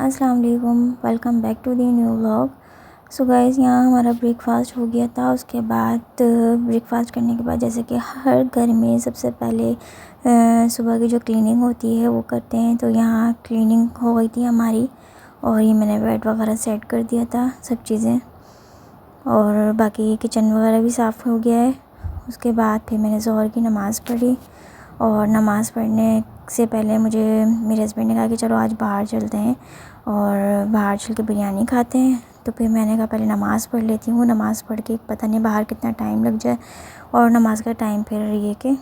अस्सलाम वालेकुम, welcome back to the new vlog. So guys, यहाँ हमारा ब्रेकफास्ट हो गया था। उसके बाद ब्रेकफास्ट करने के बाद जैसे कि हर घर में सबसे पहले सुबह की जो क्लीनिंग होती है वो करते हैं। तो यहाँ क्लीनिंग हो गई थी हमारी और ये मैंने बेड वगैरह सेट कर दिया था, सब चीज़ें, और बाकी किचन वगैरह भी साफ़ हो गया है। उसके बाद फिर मैंने ज़ोहर की नमाज़ पढ़ी और नमाज़ पढ़ने से पहले मुझे मेरे हस्बैंड ने कहा कि चलो आज बाहर चलते हैं और बाहर चल के बिरयानी खाते हैं। तो फिर मैंने कहा पहले नमाज़ पढ़ लेती हूँ। नमाज़ पढ़ के पता नहीं बाहर कितना टाइम लग जाए और नमाज़ का टाइम फिर ये कि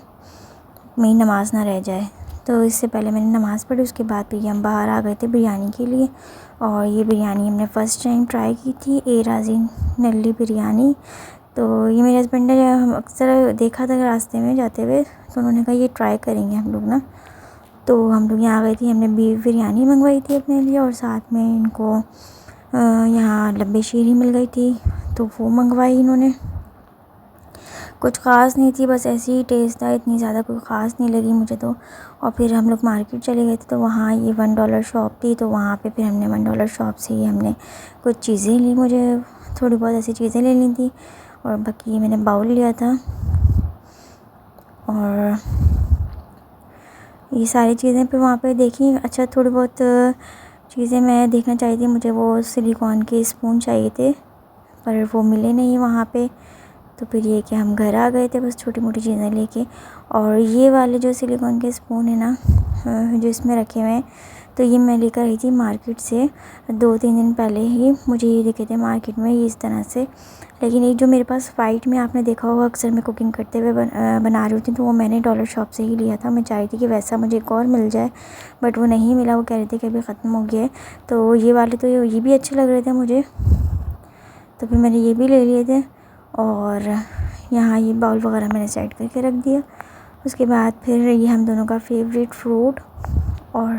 मेरी नमाज़ ना रह जाए। तो इससे पहले मैंने नमाज़ पढ़ी। उसके बाद फिर हम बाहर आ गए थे बिरयानी के लिए। और ये बिरयानी हमने फ़र्स्ट टाइम ट्राई की थी, ए राज़ी नल्ली बिरयानी। तो ये मेरे हस्बैंड ने हम अक्सर देखा था रास्ते में जाते हुए, तो उन्होंने कहा ये ट्राई करेंगे हम लोग ना। तो हम लोग यहाँ गए थे, हमने बीफ बिरयानी मंगवाई थी अपने लिए और साथ में इनको यहाँ लंबी शीरी मिल गई थी तो वो मंगवाई इन्होंने। कुछ ख़ास नहीं थी, बस ऐसे ही टेस्ट था, इतनी ज़्यादा कोई ख़ास नहीं लगी मुझे तो। और फिर हम लोग मार्केट चले गए थे तो वहाँ ये $1 शॉप थी, तो वहाँ पे फिर हमने $1 शॉप से ही हमने कुछ चीज़ें ली। मुझे थोड़ी बहुत ऐसी चीज़ें ले ली थी और बाकी मैंने बाउल लिया था। और ये सारी चीज़ें फिर वहाँ पे देखी। अच्छा, थोड़ी बहुत चीज़ें मैं देखना चाहिए थी, मुझे वो सिलिकॉन के स्पून चाहिए थे पर वो मिले नहीं वहाँ पे। तो फिर ये कि हम घर आ गए थे बस छोटी मोटी चीज़ें लेके। और ये वाले जो सिलिकॉन के स्पून है ना, जो इसमें रखे हुए हैं, तो ये मैं लेकर आई थी मार्केट से 2-3 दिन पहले ही। मुझे ये दिखे थे मार्केट में ये इस तरह से, लेकिन एक जो मेरे पास वाइट में आपने देखा होगा अक्सर मैं कुकिंग करते हुए बना रही होती, तो वो मैंने डॉलर शॉप से ही लिया था। मैं चाह रही थी कि वैसा मुझे एक और मिल जाए बट वो नहीं मिला। वो कह रहे थे कि अभी ख़त्म हो गया है। तो ये वाले तो ये भी अच्छे लग रहे थे मुझे, तो फिर मैंने ये भी ले लिए थे। और यहाँ ये बाउल वगैरह मैंने सेट करके रख दिया। उसके बाद फिर ये हम दोनों का फेवरेट फ्रूट, और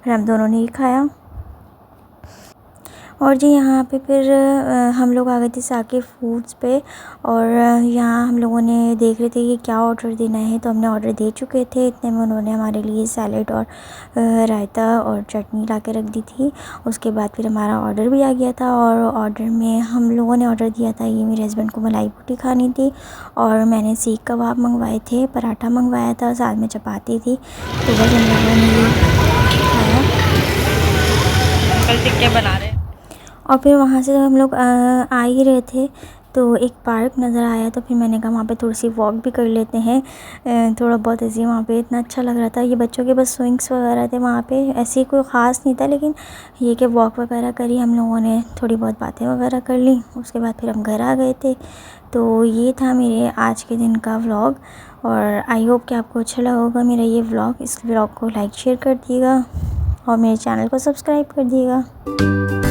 फिर हम दोनों ने ही खाया। और जी यहाँ पे फिर हम लोग आ गए थे साकिब फूड्स पे। और यहाँ हम लोगों ने देख रहे थे कि क्या ऑर्डर देना है, तो हमने ऑर्डर दे चुके थे। इतने में उन्होंने हमारे लिए सैलेड और रायता और चटनी ला के रख दी थी। उसके बाद फिर हमारा ऑर्डर भी आ गया था और ऑर्डर में हम लोगों ने ऑर्डर दिया था, ये मेरे हस्बैंड को मलाई बोटी खानी थी और मैंने सीख कबाब मंगवाए थे, पराठा मंगवाया था, साथ में चपाती थी। तो बस हम लोगों ने ये खाया। कल टिक्के बना रहे हैं। और फिर वहाँ से जब हम लोग आ ही रहे थे तो एक पार्क नज़र आया, तो फिर मैंने कहा वहाँ पे थोड़ी सी वॉक भी कर लेते हैं। थोड़ा बहुत ऐसे वहाँ पे इतना अच्छा लग रहा था। ये बच्चों के बस स्विंग्स वगैरह थे वहाँ पे, ऐसे कोई ख़ास नहीं था, लेकिन ये कि वॉक वगैरह करी हम लोगों ने, थोड़ी बहुत बातें वगैरह कर ली। उसके बाद फिर हम घर आ गए थे। तो ये था मेरे आज के दिन का व्लॉग और आई होप कि आपको अच्छा लगा होगा मेरा ये व्लॉग। इस व्लॉग को लाइक शेयर कर दिएगा और मेरे चैनल को सब्सक्राइब कर दिएगा।